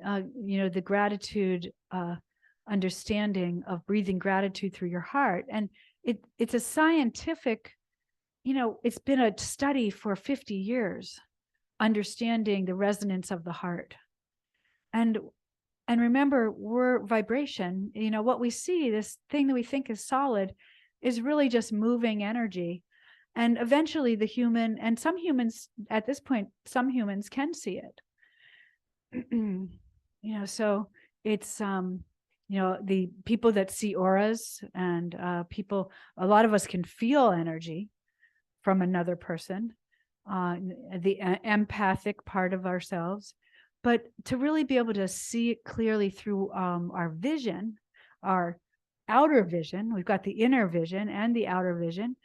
the gratitude understanding of breathing gratitude through your heart. And it's a scientific, it's been a study for 50 years, understanding the resonance of the heart. And remember, we're vibration. What we see, this thing that we think is solid, is really just moving energy. And eventually the human, and some humans at this point, some humans can see it. So it's, the people that see auras, and a lot of us can feel energy from another person, the empathic part of ourselves. But to really be able to see it clearly through our vision, our outer vision, we've got the inner vision and the outer vision.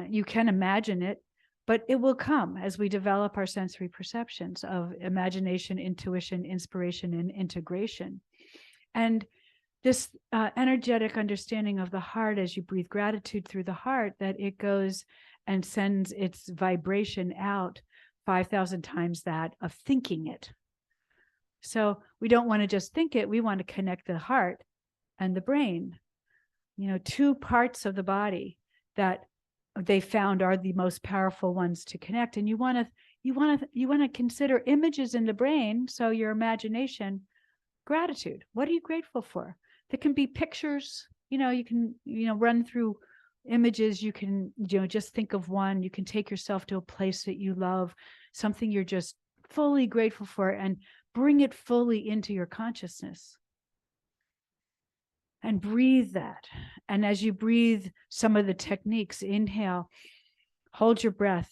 You can imagine it, but it will come as we develop our sensory perceptions of imagination, intuition, inspiration, and integration. And this energetic understanding of the heart, as you breathe gratitude through the heart, that it goes and sends its vibration out 5,000 times that of thinking it. So we don't want to just think it, we want to connect the heart and the brain, two parts of the body that they found are the most powerful ones to connect. And you want to consider images in the brain. So your imagination, gratitude. What are you grateful for? There can be pictures, you can, run through images. You can, just think of one. You can take yourself to a place that you love, something you're just fully grateful for, and bring it fully into your consciousness. And breathe that. And as you breathe, some of the techniques, inhale, hold your breath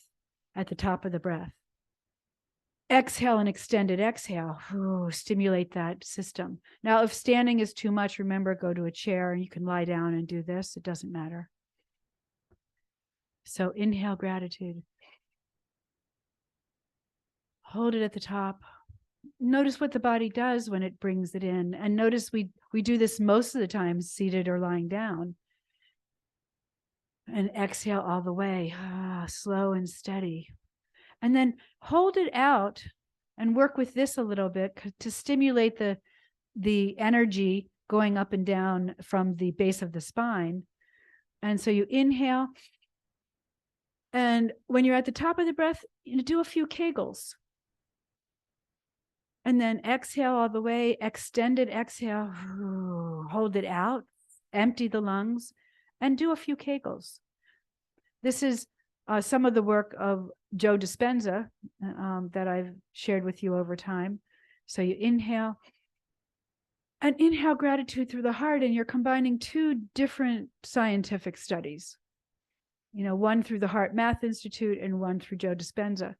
at the top of the breath. Exhale and extended exhale. Ooh, stimulate that system. Now, if standing is too much, remember, go to a chair and you can lie down and do this. It doesn't matter. So inhale gratitude. Hold it at the top. Notice what the body does when it brings it in. And notice we do this most of the time, seated or lying down. And exhale all the way, slow and steady. And then hold it out and work with this a little bit to stimulate the energy going up and down from the base of the spine. And so you inhale. And when you're at the top of the breath, do a few Kegels. And then exhale all the way, extended exhale, hold it out, empty the lungs, and do a few Kegels. This is some of the work of Joe Dispenza that I've shared with you over time. So you inhale, and inhale gratitude through the heart, and you're combining two different scientific studies. One through the Heart Math Institute and one through Joe Dispenza.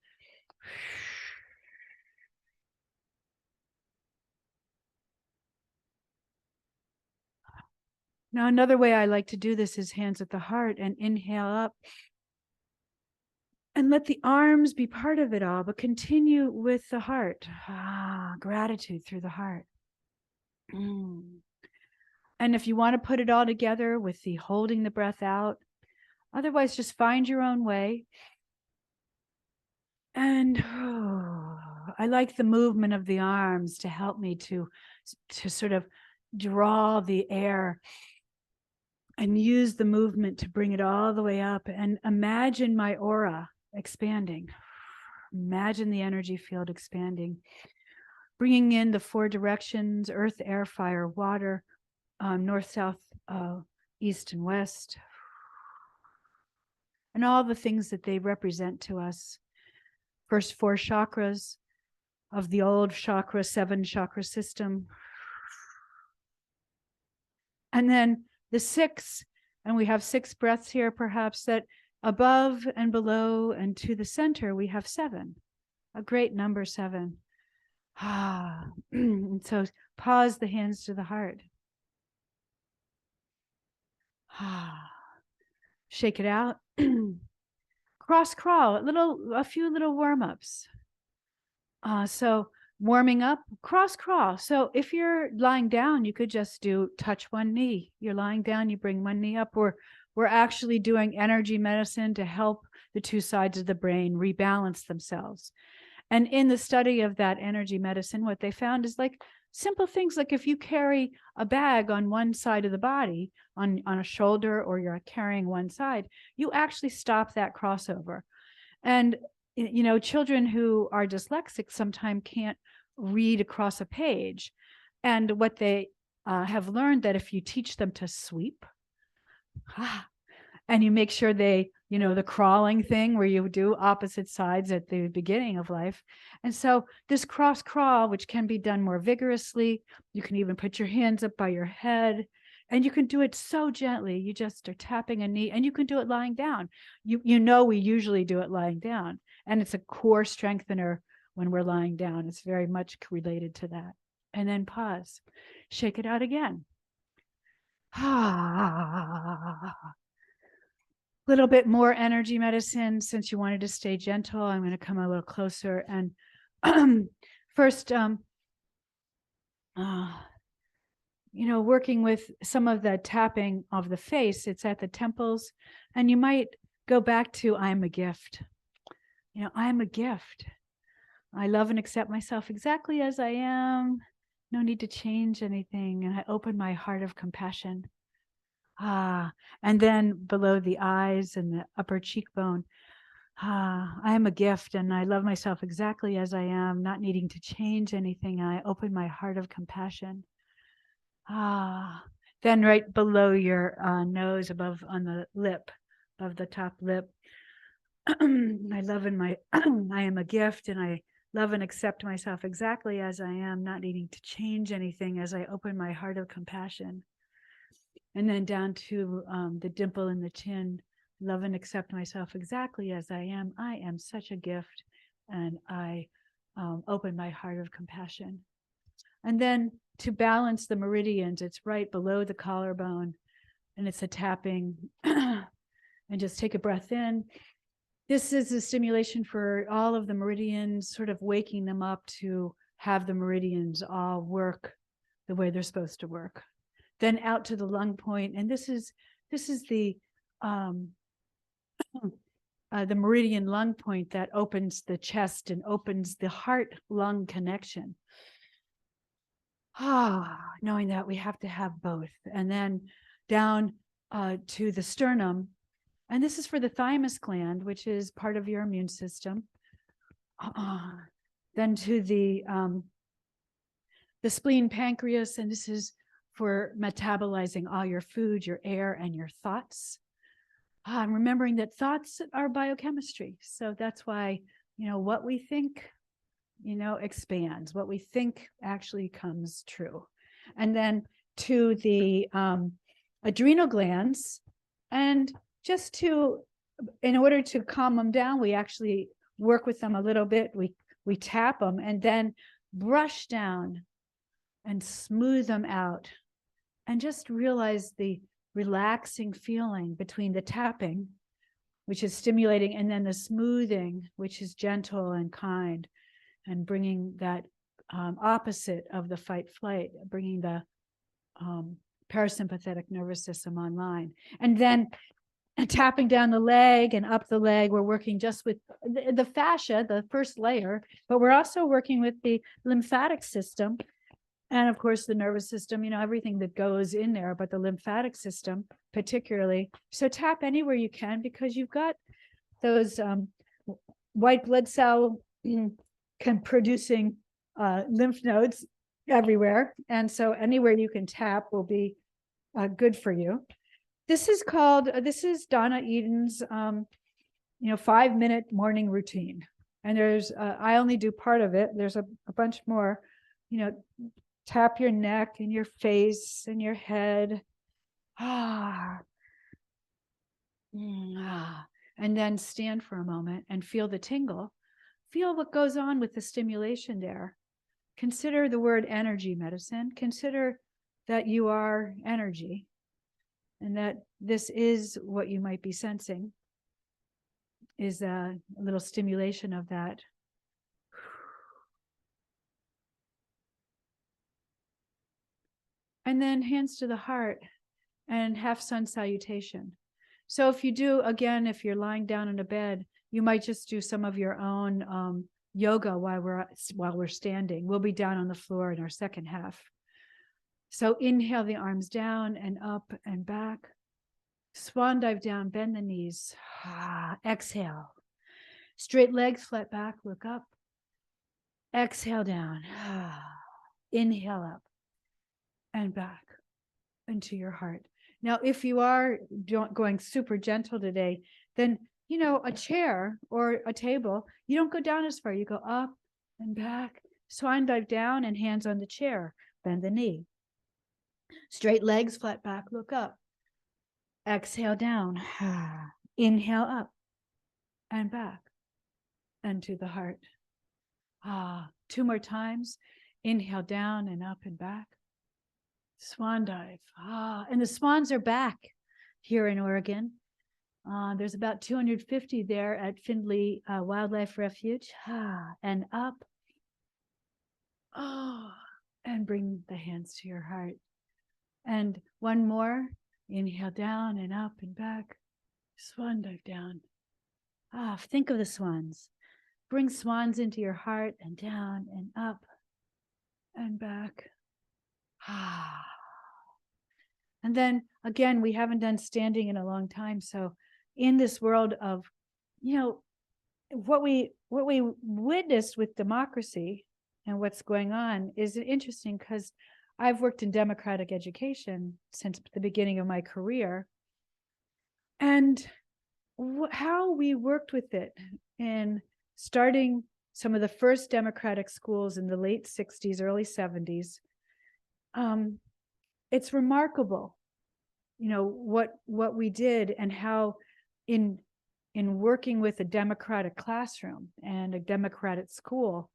Now, another way I like to do this is hands at the heart, and inhale up. And let the arms be part of it all, but continue with the heart. Gratitude through the heart. And if you want to put it all together with the holding the breath out, otherwise just find your own way. And I like the movement of the arms to help me to sort of draw the air and use the movement to bring it all the way up, and imagine my aura expanding. Imagine the energy field expanding, bringing in the four directions: earth, air, fire, water, north, south, east, and west, and all the things that they represent to us. First four chakras of the old chakra, 7 chakra system. And then the 6, and we have 6 breaths here, perhaps, that above and below and to the center, we have 7, a great number, 7. And so pause the hands to the heart. Shake it out. Cross crawl, a few little warm-ups. So warming up, cross crawl. So if you're lying down, you could just touch one knee. You're lying down, you bring one knee up. We're actually doing energy medicine to help the two sides of the brain rebalance themselves. And in the study of that energy medicine, what they found is like simple things like if you carry a bag on one side of the body, on a shoulder, or you're carrying one side, you actually stop that crossover. And, you know, children who are dyslexic sometimes can't read across a page. And what they have learned that if you teach them to sweep, and you make sure they, you know, the crawling thing where you do opposite sides at the beginning of life. And so this cross crawl, which can be done more vigorously, you can even put your hands up by your head, and you can do it so gently. You just are tapping a knee, and you can do it lying down. You know, we usually do it lying down, and it's a core strengthener when we're lying down. It's very much related to that. And then pause, shake it out again. Little bit more energy medicine. Since you wanted to stay gentle, I'm going to come a little closer. And first, you know, working with some of the tapping of the face, it's at the temples. And you might go back to, I'm a gift. You know, I'm a gift. I love and accept myself exactly as I am. No need to change anything. And I open my heart of compassion. And then below the eyes and the upper cheekbone, I am a gift and I love myself exactly as I am, not needing to change anything. I open my heart of compassion. Then right below your nose, above on the lip, above the top lip, I love and my, I am a gift and I love and accept myself exactly as I am, not needing to change anything as I open my heart of compassion. And then down to the dimple in the chin, love and accept myself exactly as I am. I am such a gift, and I open my heart of compassion. And then to balance the meridians, it's right below the collarbone, and it's a tapping. And just take a breath in. This is a stimulation for all of the meridians, sort of waking them up to have the meridians all work the way they're supposed to work. Then out to the lung point, and this is the meridian lung point that opens the chest and opens the heart-lung connection. Knowing that we have to have both. And then down to the sternum, and this is for the thymus gland, which is part of your immune system. Then to the spleen, pancreas, and this is for metabolizing all your food, your air, and your thoughts. I'm remembering that thoughts are biochemistry. So that's why, you know, what we think, you know, expands. What we think actually comes true. And then to the adrenal glands, and just to, in order to calm them down, we actually work with them a little bit. We tap them and then brush down and smooth them out. And just realize the relaxing feeling between the tapping, which is stimulating, and then the smoothing, which is gentle and kind, and bringing that opposite of the fight flight, bringing the parasympathetic nervous system online. And then tapping down the leg and up the leg, we're working just with the fascia, the first layer, but we're also working with the lymphatic system. And of course, the nervous system, you know, everything that goes in there, but the lymphatic system particularly. So tap anywhere you can, because you've got those white blood cell producing lymph nodes everywhere. And so anywhere you can tap will be good for you. This is called, this is Donna Eden's, 5-minute morning routine. And there's, I only do part of it. There's a bunch more, tap your neck and your face and your head. And then stand for a moment and feel the tingle. Feel what goes on with the stimulation there. Consider the word energy medicine. Consider that you are energy and that this is what you might be sensing, is a little stimulation of that. And then hands to the heart and half sun salutation. So if you do, again, if you're lying down in a bed, you might just do some of your own yoga while we're standing. We'll be down on the floor in our second half. So inhale the arms down and up and back. Swan dive down, bend the knees. Exhale. Straight legs, flat back, look up. Exhale down. Inhale up and back into your heart. Now, if you are going super gentle today, then, a chair or a table, you don't go down as far. You go up and back. Swan dive down and hands on the chair. Bend the knee. Straight legs, flat back, look up. Exhale down. Inhale up and back and to the heart. 2 more times. Inhale down and up and back. Swan dive. And the swans are back here in Oregon. There's about 250 there at Findlay Wildlife Refuge. And up. And bring the hands to your heart. And one more. Inhale down and up and back. Swan dive down. Think of the swans. Bring swans into your heart and down and up and back. And then again, we haven't done standing in a long time. So in this world of, what we witnessed with democracy and what's going on is interesting, because I've worked in democratic education since the beginning of my career. And how we worked with it in starting some of the first democratic schools in the late 60s, early 70s. It's remarkable, what we did, and how in working with a democratic classroom and a democratic school,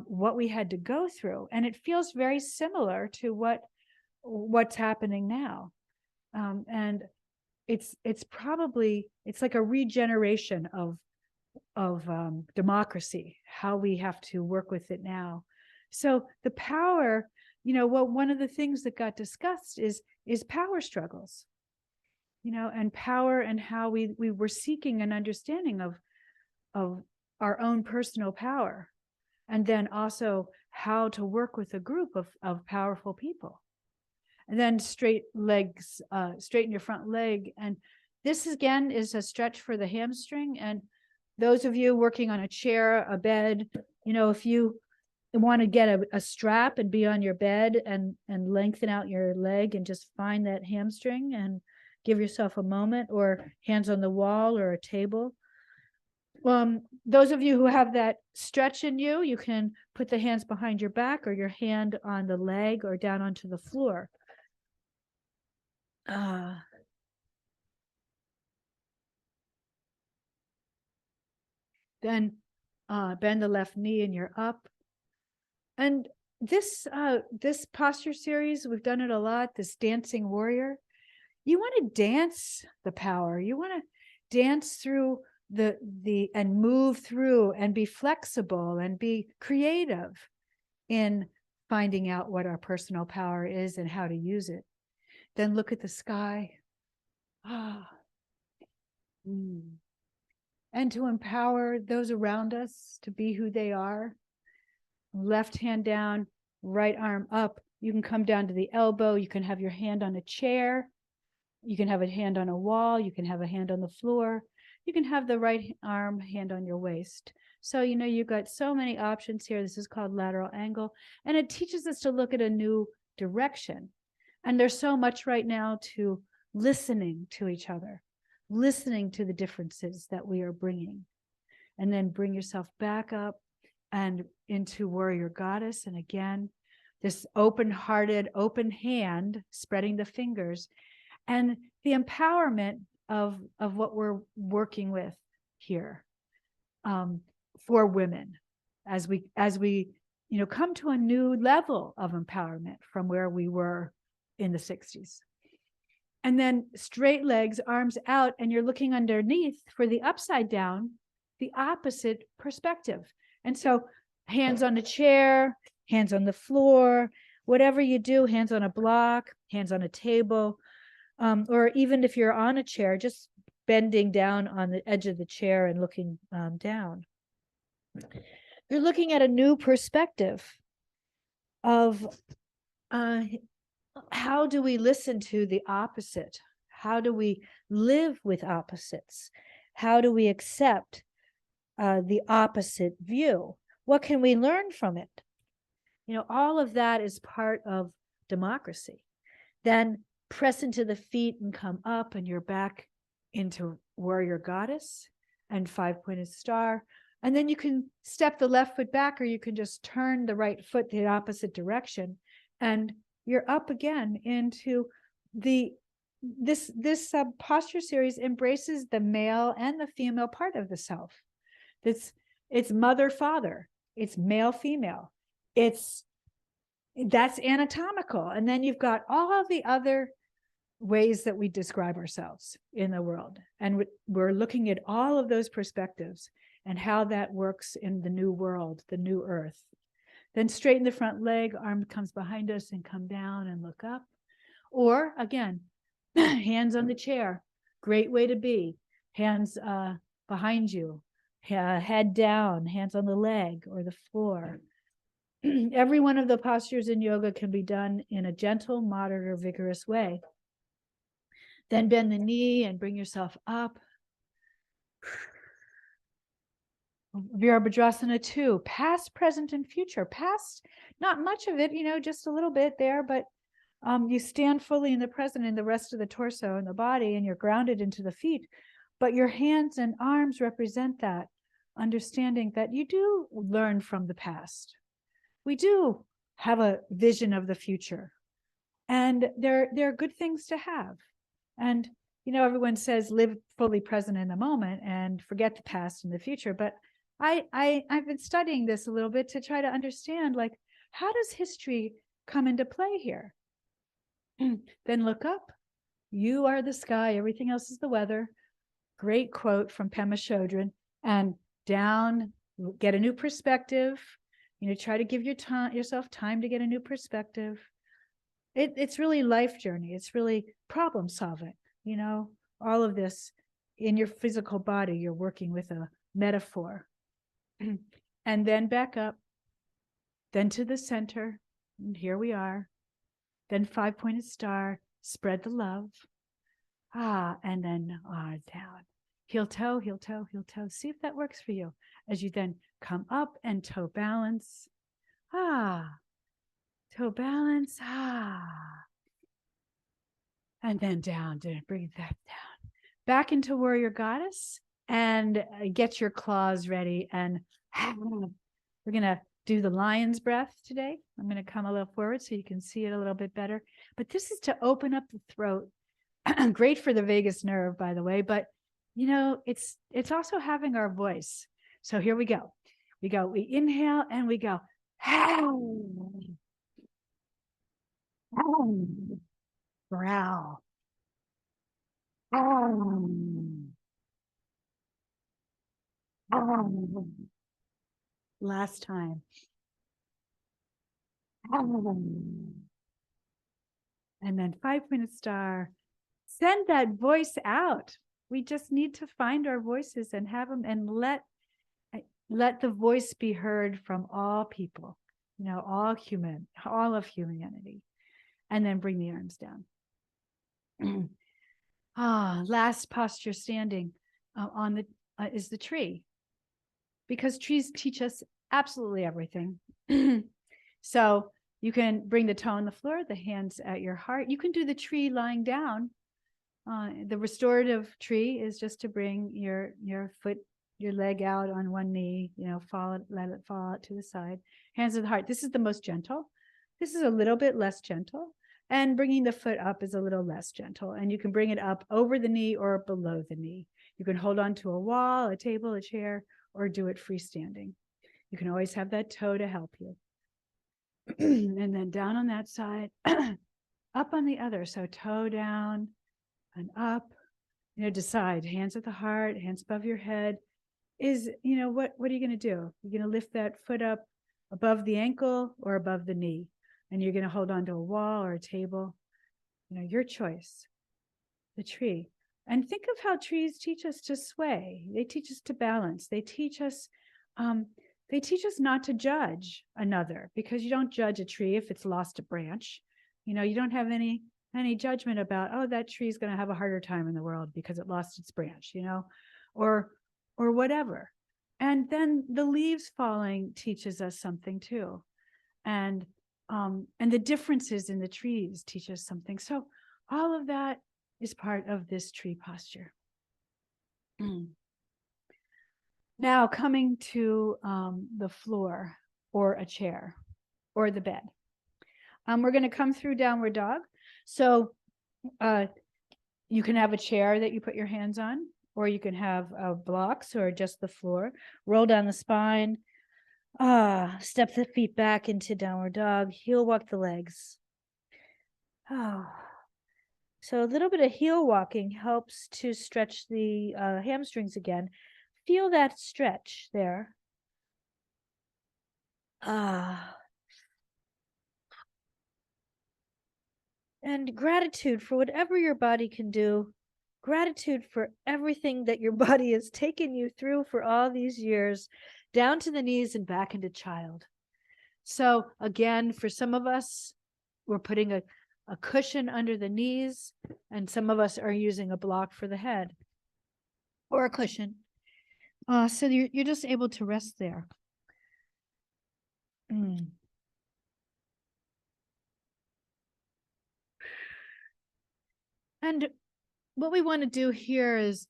what we had to go through. And it feels very similar to what's happening now. And it's like a regeneration of democracy, how we have to work with it now. So the power, one of the things that got discussed is power struggles, and power, and how we were seeking an understanding of our own personal power, and then also how to work with a group of powerful people. And then straighten your front leg. And this again is a stretch for the hamstring. And those of you working on a chair, a bed, if you want to get a strap and be on your bed and lengthen out your leg and just find that hamstring and give yourself a moment, or hands on the wall or a table. Those of you who have that stretch in you, you can put the hands behind your back, or your hand on the leg, or down onto the floor. Then bend the left knee and you're up. And this posture series, we've done it a lot, this dancing warrior. You want to dance the power. You want to dance through and move through and be flexible and be creative in finding out what our personal power is and how to use it. Then look at the sky. And to empower those around us to be who they are. Left hand down, right arm up. You can come down to the elbow. You can have your hand on a chair. You can have a hand on a wall. You can have a hand on the floor. You can have the right arm hand on your waist. So, you've got so many options here. This is called lateral angle. And it teaches us to look at a new direction. And there's so much right now to listening to each other, listening to the differences that we are bringing. And then bring yourself back up and into warrior goddess. And again, this open-hearted, open hand, spreading the fingers, and the empowerment of what we're working with here for women as we come to a new level of empowerment from where we were in the 60s. And then straight legs, arms out, and you're looking underneath for the upside down, the opposite perspective. And so hands on a chair, hands on the floor, whatever you do, hands on a block, hands on a table, or even if you're on a chair, just bending down on the edge of the chair and looking down. you're looking at a new perspective of how do we listen to the opposite? How do we live with opposites? How do we accept the opposite view? What can we learn from it? You know, all of that is part of democracy. Then press into the feet and come up, and you're back into warrior goddess and 5-pointed star. And then you can step the left foot back, or you can just turn the right foot the opposite direction, and you're up again into this posture series embraces the male and the female part of the self. It's mother, father, it's male, female, that's anatomical. And then you've got all the other ways that we describe ourselves in the world. And we're looking at all of those perspectives and how that works in the new world, the new earth. Then straighten the front leg, arm comes behind us, and come down and look up. Or again, hands on the chair, great way to be. Hands behind you, head down, hands on the leg or the floor. Every one of the postures in yoga can be done in a gentle, moderate, or vigorous way. Then bend the knee and bring yourself up. Virabhadrasana 2, past, present, and future. Past, not much of it, just a little bit there, but you stand fully in the present in the rest of the torso and the body, and you're grounded into the feet. But your hands and arms represent that, understanding that you do learn from the past. We do have a vision of the future, and there are good things to have. And everyone says live fully present in the moment and forget the past and the future, but I've been studying this a little bit to try to understand, like, how does history come into play here? Then look up. You are the sky, everything else is the weather. Great quote from Pema Chodron. And down, get a new perspective. Try to give yourself time to get a new perspective. It's really life journey. It's really problem solving. All of this in your physical body, you're working with a metaphor. And then back up, then to the center, and here we are. Then 5-pointed star, spread the love. And then down. Heel toe, heel toe, heel toe. See if that works for you. As you then come up and toe balance. Toe balance. And then down, bring that down. Back into warrior goddess, and get your claws ready. And we're going to do the lion's breath today. I'm going to come a little forward so you can see it a little bit better. But this is to open up the throat. Great for the vagus nerve, by the way. But, it's also having our voice. So here we go. We inhale and we go. Growl. Last time. And then 5-pointed star. Send that voice out. We just need to find our voices and have them, and let the voice be heard from all people, all of humanity. And then bring the arms down. Last posture standing is the tree, because trees teach us absolutely everything. So you can bring the toe on the floor, the hands at your heart. You can do the tree lying down. The restorative tree is just to bring your foot, your leg out on one knee, let it fall out to the side. Hands at the heart. This is the most gentle. This is a little bit less gentle. And bringing the foot up is a little less gentle. And you can bring it up over the knee or below the knee. You can hold on to a wall, a table, a chair, or do it freestanding. You can always have that toe to help you. And then down on that side, up on the other. So toe down and up. Decide, hands at the heart, hands above your head. What are you going to do? You're going to lift that foot up above the ankle or above the knee. And you're going to hold on to a wall or a table. Your choice. The tree. And think of how trees teach us to sway. They teach us to balance. They teach us They teach us not to judge another, because you don't judge a tree if it's lost a branch. You don't have any judgment about, oh, that tree is going to have a harder time in the world because it lost its branch, or whatever. And then the leaves falling teaches us something too. And the differences in the trees teach us something. So all of that is part of this tree posture. Now coming to the floor or a chair or the bed. We're going to come through downward dog. So you can have a chair that you put your hands on, or you can have blocks or just the floor. Roll down the spine. Step the feet back into downward dog. Heel walk the legs. So a little bit of heel walking helps to stretch the hamstrings again. Feel that stretch there. And gratitude for whatever your body can do. Gratitude for everything that your body has taken you through for all these years, down to the knees and back into child. So again, for some of us, we're putting a cushion under the knees, and some of us are using a block for the head or a cushion. So you're just able to rest there. And what we want to do here is,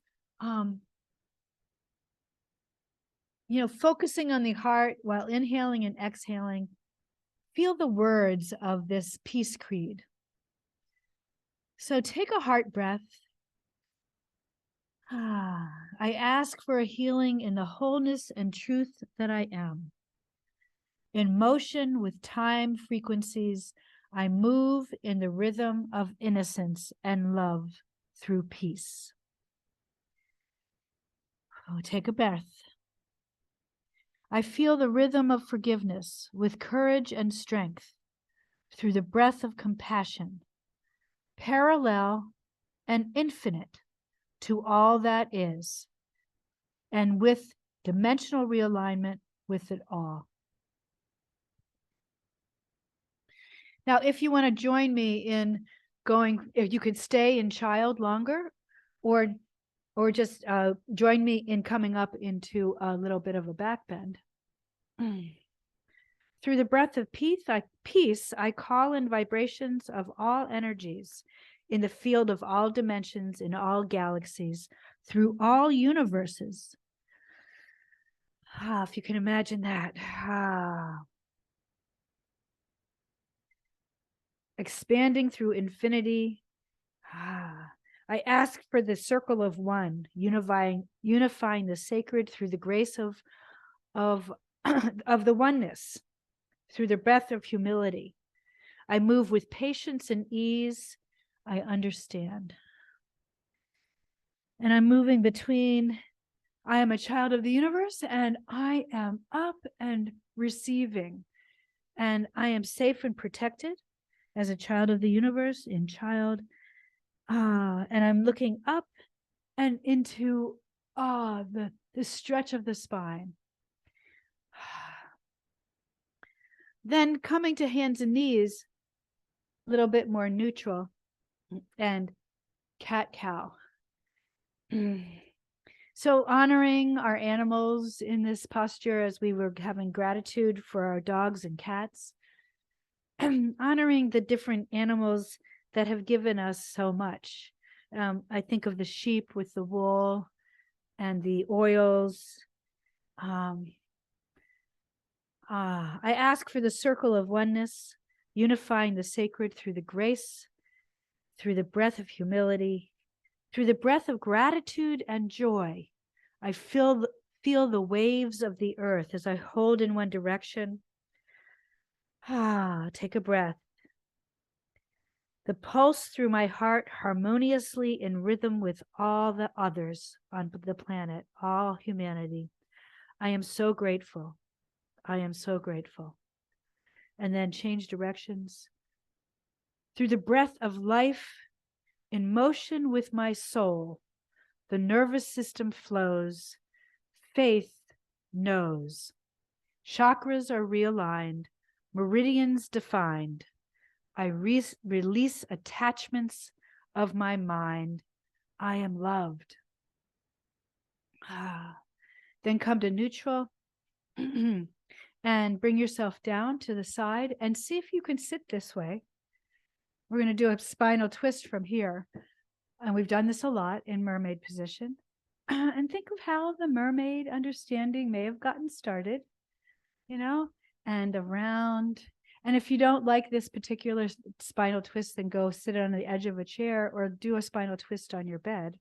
focusing on the heart while inhaling and exhaling. Feel the words of this peace creed. So take a heart breath. I ask for a healing in the wholeness and truth that I am. In motion with time frequencies, I move in the rhythm of innocence and love through peace. Take a breath. I feel the rhythm of forgiveness with courage and strength through the breath of compassion, parallel and infinite to all that is, and with dimensional realignment with it all. Now, if you want to join me in if you could stay in child longer, or just join me in coming up into a little bit of a back bend. Through the breath of peace, I call in vibrations of all energies in the field of all dimensions, in all galaxies, through all universes. If you can imagine that. Expanding through infinity. I ask for the circle of one, unifying the sacred through the grace of the oneness, through the breath of humility. I move with patience and ease. I understand. And I'm moving between, I am a child of the universe, and I am up and receiving. And I am safe and protected as a child of the universe, in child. And I'm looking up and into the stretch of the spine. Then coming to hands and knees, a little bit more neutral, and cat-cow. So honoring our animals in this posture, as we were having gratitude for our dogs and cats, honoring the different animals that have given us so much. I think of the sheep with the wool and the oils. I ask for the circle of oneness, unifying the sacred through the grace, through the breath of humility, through the breath of gratitude and joy. I feel the waves of the earth as I hold in one direction. Take a breath. The pulse through my heart harmoniously in rhythm with all the others on the planet, all humanity. I am so grateful. I am so grateful. And then change directions. Through the breath of life, in motion with my soul, the nervous system flows. Faith knows. Chakras are realigned, meridians defined. I release attachments of my mind. I am loved. Then come to neutral and bring yourself down to the side and see if you can sit this way. We're going to do a spinal twist from here. And we've done this a lot in mermaid position. And think of how the mermaid understanding may have gotten started, and around. And if you don't like this particular spinal twist, then go sit on the edge of a chair or do a spinal twist on your bed.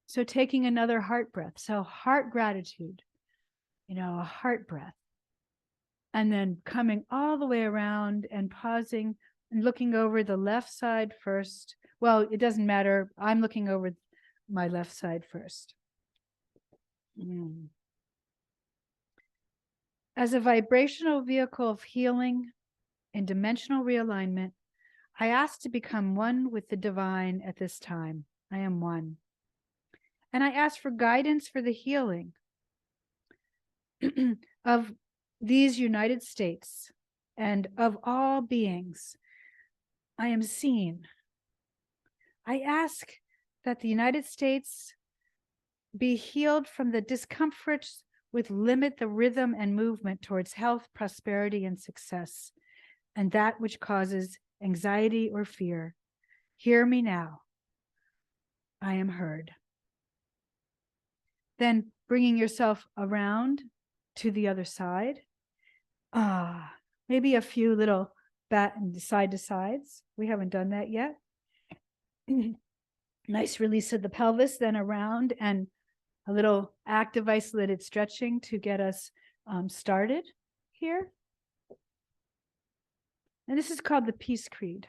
So taking another heart breath. So heart gratitude, a heart breath. And then coming all the way around and pausing and looking over the left side first. Well, it doesn't matter. I'm looking over my left side first. As a vibrational vehicle of healing and dimensional realignment, I ask to become one with the divine at this time. I am one. And I ask for guidance for the healing of these United States and of all beings. I am seen. I ask that the United States be healed from the discomforts which limit the rhythm and movement towards health, prosperity, and success, and that which causes anxiety or fear. Hear me now. I am heard. Then bringing yourself around to the other side. Maybe a few little bat and side to sides. We haven't done that yet. Nice release of the pelvis, then around, and a little active isolated stretching to get us started here. And this is called the Peace Creed.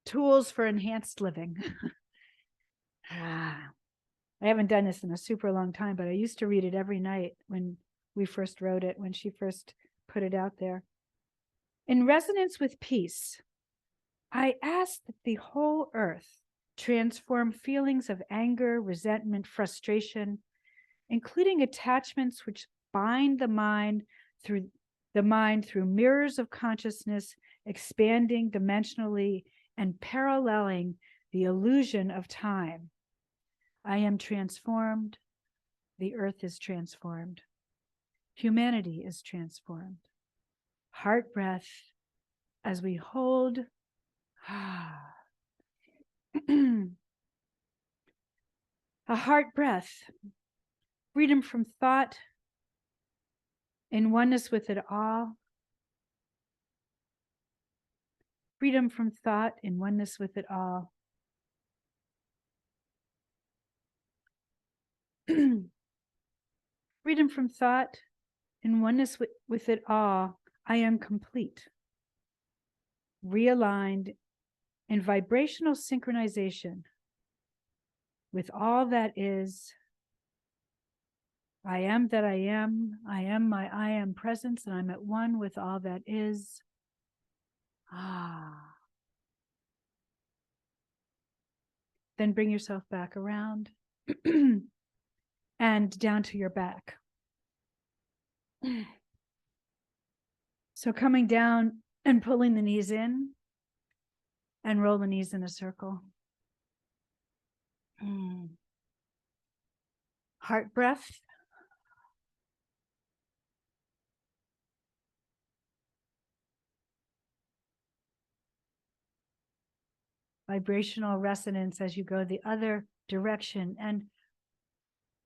Tools for enhanced living. I haven't done this in a super long time, but I used to read it every night when we first wrote it, when she first put it out there. In resonance with peace, I ask that the whole earth transform feelings of anger, resentment, frustration, including attachments which bind the mind through mirrors of consciousness, expanding dimensionally and paralleling the illusion of time. I am transformed. The earth is transformed. Humanity is transformed. Heart breath as we hold. A heart breath. Freedom from thought. In oneness with it all. Freedom from thought in oneness with it all. Freedom from thought in oneness with it all. I am complete. Realigned in vibrational synchronization with all that is. I am that I am. I am my I am presence, and I'm at one with all that is. Then bring yourself back around and down to your back. So coming down and pulling the knees in and roll the knees in a circle. Heart breath. Vibrational resonance as you go the other direction, and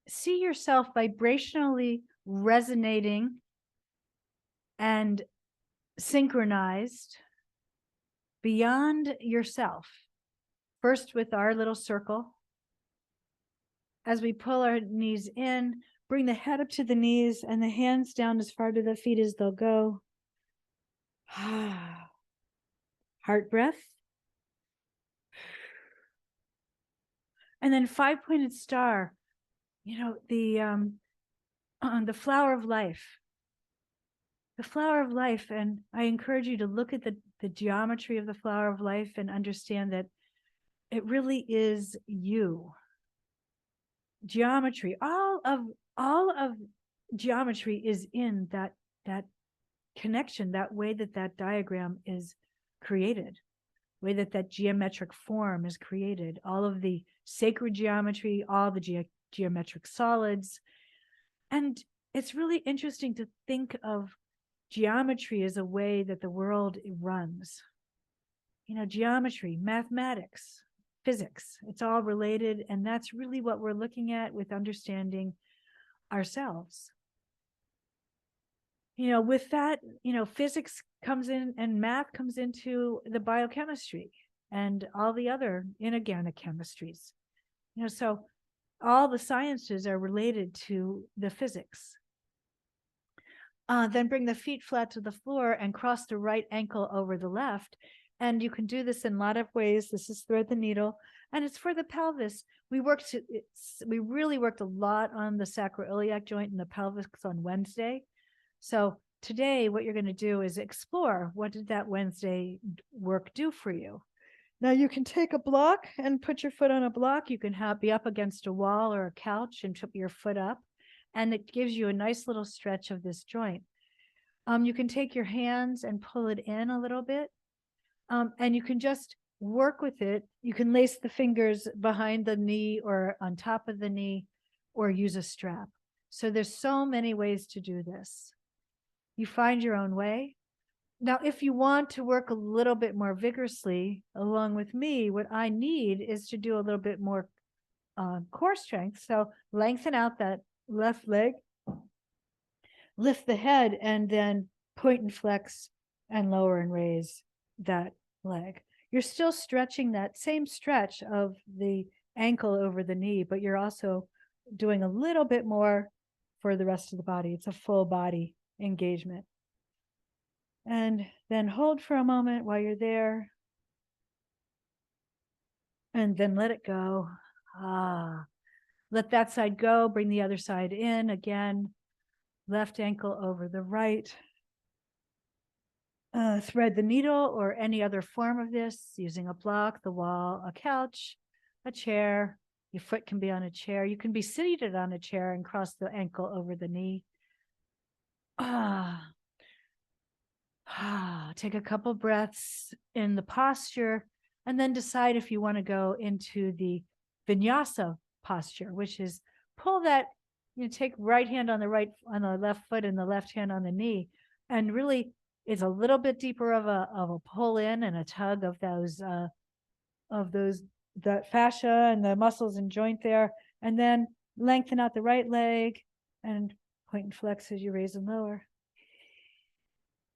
see yourself vibrationally resonating and synchronized beyond yourself. First with our little circle. As we pull our knees in, bring the head up to the knees and the hands down as far to the feet as they'll go. Heart breath. And then 5-pointed star, the flower of life. The flower of life. And I encourage you to look at the geometry of the flower of life and understand that it really is you. geometry, all of geometry is in that connection, that way that diagram is created, way that geometric form is created, all of the sacred geometry, all the geometric solids. And it's really interesting to think of geometry as a way that the world runs. Geometry, mathematics, physics, it's all related. And that's really what we're looking at with understanding ourselves. With that, physics comes in and math comes into the biochemistry and all the other inorganic chemistries. So all the sciences are related to the physics. Then bring the feet flat to the floor and cross the right ankle over the left. And you can do this in a lot of ways. This is thread the needle, and it's for the pelvis. We really worked a lot on the sacroiliac joint and the pelvis on Wednesday. So today, what you're going to do is explore, what did that Wednesday work do for you? Now you can take a block and put your foot on a block. You can be up against a wall or a couch and put your foot up, and it gives you a nice little stretch of this joint. You can take your hands and pull it in a little bit, and you can just work with it. You can lace the fingers behind the knee or on top of the knee, or use a strap. So there's so many ways to do this. You find your own way. Now, if you want to work a little bit more vigorously along with me, what I need is to do a little bit more core strength. So lengthen out that left leg, lift the head, and then point and flex and lower and raise that leg. You're still stretching that same stretch of the ankle over the knee, but you're also doing a little bit more for the rest of the body. It's a full body engagement. And then hold for a moment while you're there. And then let it go. Let that side go. Bring the other side in again. Left ankle over the right. Thread the needle or any other form of this using a block, the wall, a couch, a chair. Your foot can be on a chair. You can be seated on a chair and cross the ankle over the knee. Take a couple breaths in the posture, and then decide if you want to go into the vinyasa posture, which is pull that, take right hand on the left foot and the left hand on the knee, and really it's a little bit deeper of a pull in and a tug of that fascia and the muscles and joint there, and then lengthen out the right leg and point and flex as you raise and lower.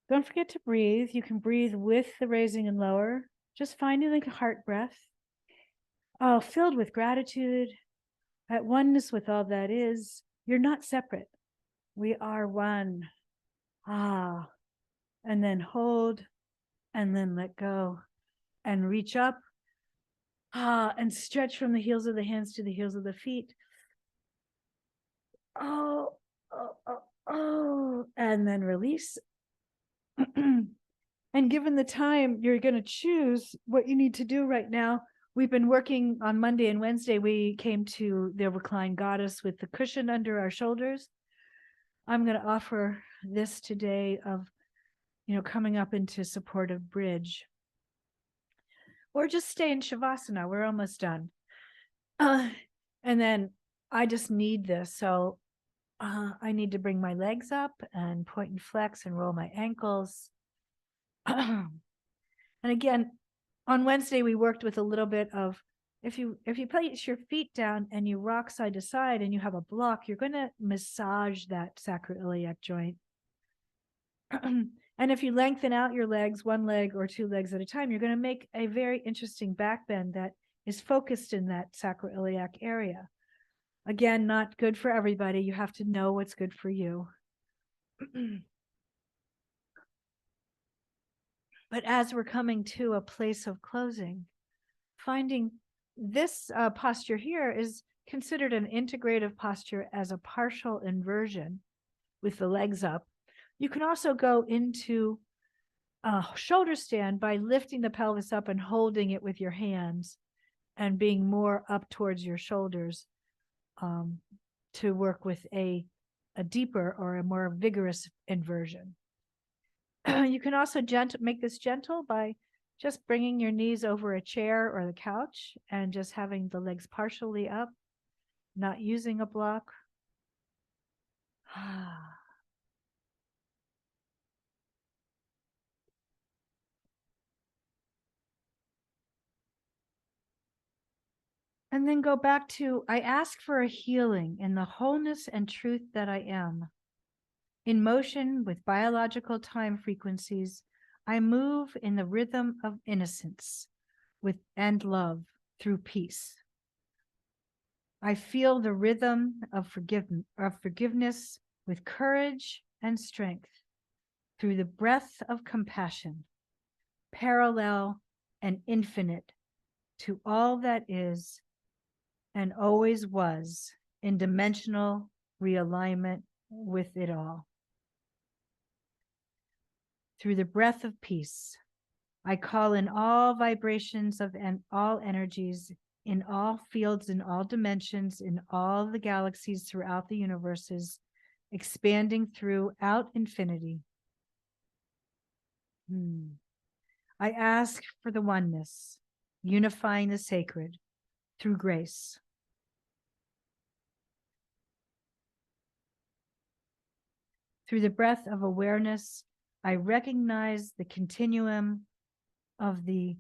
Don't forget to breathe. You can breathe with the raising and lower, just finding like a heart breath. Filled with gratitude, at oneness with all that is. You're not separate. We are one. And then hold, and then let go, and reach up. And stretch from the heels of the hands to the heels of the feet. And then release. And given the time, you're going to choose what you need to do right now. We've been working on Monday and Wednesday. We came to the reclined goddess with the cushion under our shoulders. I'm going to offer this today of, coming up into supportive bridge. Or just stay in Shavasana. We're almost done. And then I just need this. So I need to bring my legs up and point and flex and roll my ankles. And again, on Wednesday, we worked with a little bit of, if you place your feet down and you rock side to side and you have a block, you're going to massage that sacroiliac joint. And if you lengthen out your legs, one leg or two legs at a time, you're going to make a very interesting back bend that is focused in that sacroiliac area. Again, not good for everybody. You have to know what's good for you. But as we're coming to a place of closing, finding this posture here is considered an integrative posture as a partial inversion with the legs up. You can also go into a shoulder stand by lifting the pelvis up and holding it with your hands and being more up towards your shoulders. to work with a deeper or a more vigorous inversion. You can also make this gentle by just bringing your knees over a chair or the couch and just having the legs partially up, not using a block. And then go back to, I ask for a healing in the wholeness and truth that I am. In motion with biological time frequencies, I move in the rhythm of innocence and love through peace. I feel the rhythm of forgiveness with courage and strength through the breath of compassion, parallel and infinite to all that is and always was in dimensional realignment with it all. Through the breath of peace, I call in all vibrations of all energies in all fields, in all dimensions, in all the galaxies throughout the universes, expanding throughout infinity. I ask for the oneness, unifying the sacred through grace. Through the breath of awareness, I recognize the continuum of the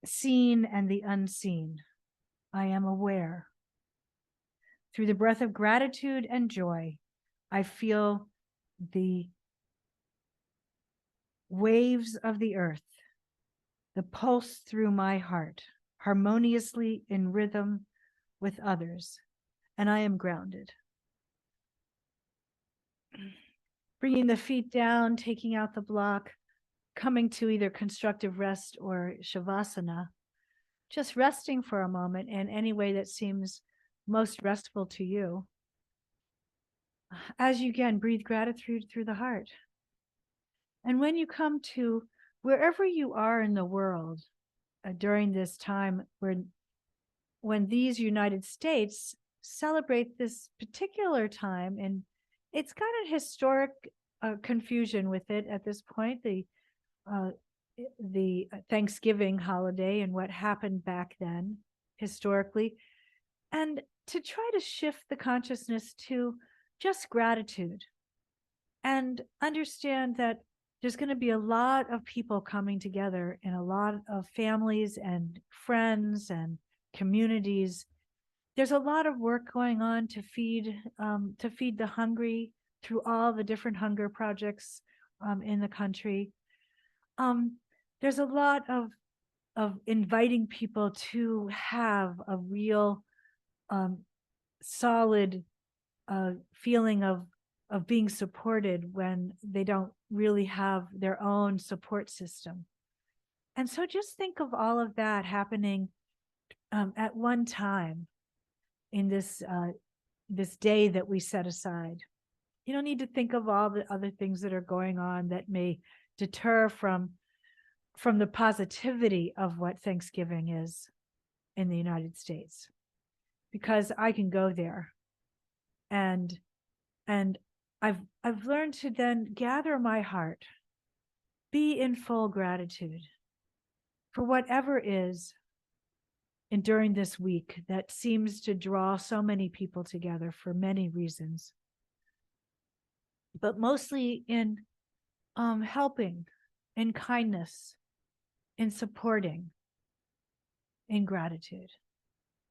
seen and the unseen. I am aware. Through the breath of gratitude and joy, I feel the waves of the earth, the pulse through my heart, harmoniously in rhythm with others, and I am grounded. Bringing the feet down, taking out the block, coming to either constructive rest or shavasana, just resting for a moment in any way that seems most restful to you. As you again breathe gratitude through the heart. And when you come to wherever you are in the world during this time, when these United States celebrate this particular time, and it's got a historic confusion with it at this point, the Thanksgiving holiday and what happened back then historically, and to try to shift the consciousness to just gratitude and understand that there's going to be a lot of people coming together in a lot of families and friends and communities. There's a lot of work going on to feed the hungry through all the different hunger projects in the country. There's a lot of inviting people to have a real solid feeling of being supported when they don't really have their own support system. And so just think of all of that happening at one time in this day that we set aside. You don't need to think of all the other things that are going on that may deter from the positivity of what Thanksgiving is in the United States, because I can go there and I've learned to then gather my heart, be in full gratitude for whatever is and during this week that seems to draw so many people together for many reasons, but mostly in helping, in kindness, in supporting, in gratitude,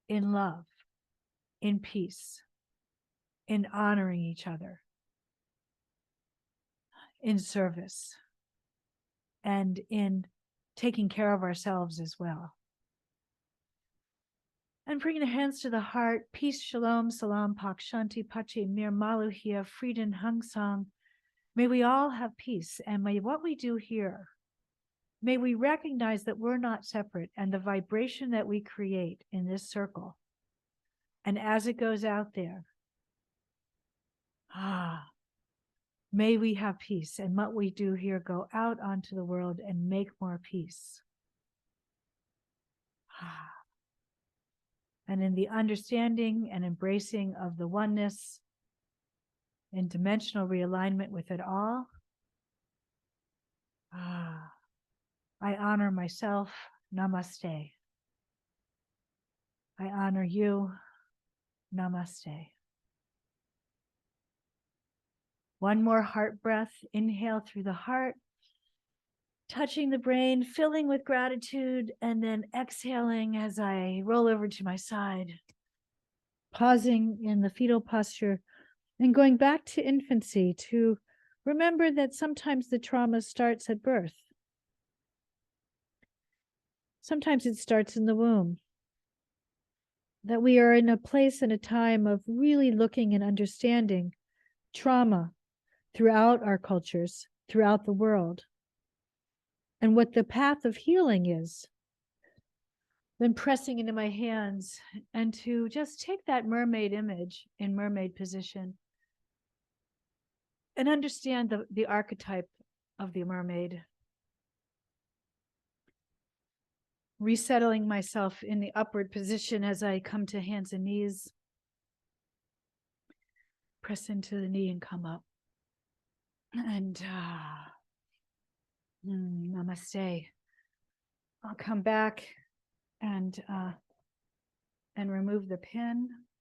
in love, in peace, in honoring each other, in service, and in taking care of ourselves as well. And bringing the hands to the heart, peace, shalom, salam, pak, shanti, pache, mir, maluhia, frieden, hang sang. May we all have peace, and may what we do here, may we recognize that we're not separate, and the vibration that we create in this circle, and as it goes out there, may we have peace, and what we do here go out onto the world and make more peace. And in the understanding and embracing of the oneness and dimensional realignment with it all, I honor myself. Namaste. I honor you. Namaste. One more heart breath. Inhale through the heart, touching the brain, filling with gratitude, and then exhaling as I roll over to my side, pausing in the fetal posture and going back to infancy to remember that sometimes the trauma starts at birth. Sometimes it starts in the womb. That we are in a place and a time of really looking and understanding trauma throughout our cultures, throughout the world, and what the path of healing is. Then pressing into my hands and to just take that mermaid image in mermaid position and understand the archetype of the mermaid. Resettling myself in the upward position as I come to hands and knees. Press into the knee and come up. And namaste. I'll come back and remove the pin